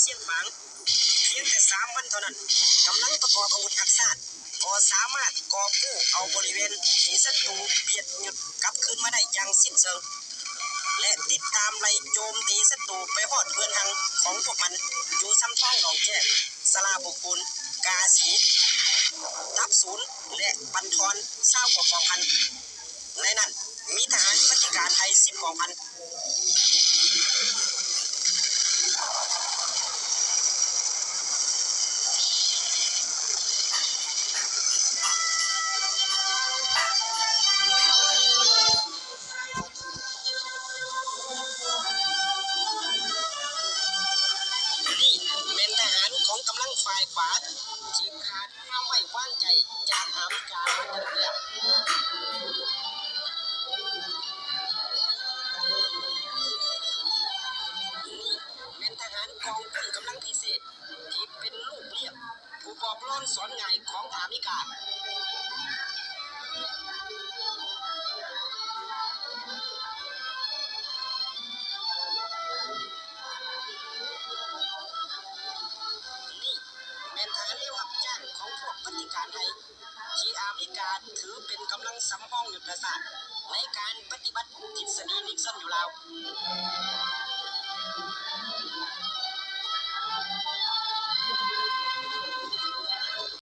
ชียงฝางเพียงแต่3 วันเท่านั้นกำลังประกอบอาวุธหักษาก็สามารถกอบกู้เอาบริเวณที่ศัตรูเบียดหยุดกลับคืนมาได้อย่างสิ้นเชิงและติดตามไล่โจมตีศัตรูไปฮอดเพื่อนทางของพวกมันอยู่ซ้ำท้องหนองแก้สลาบุกุลกาสีทับศูนย์และบันทอนเศร้ากว่ากองพันในนั้นมีทหารปฏิการไทย10 กองพันนี่เป็นทหารของกำลังฝ่ายขวาที่ขาดความไว้วางใจจากอเมริกามาตั้งแต่ นี่เป็นทหารกองกำลังพิเศษที่เป็นลูกเลี้ยงผู้บอกลอนสอนง่ายของอเมริกานี่เป็นทหารเลี้ยวอับจ้างของพวกปฏิการไทยที่อเมริกาถือเป็นกำลังสำรองยุทธศาสตร์ในการปฏิบัติทฤษฎีนิกสันอยู่แล้ว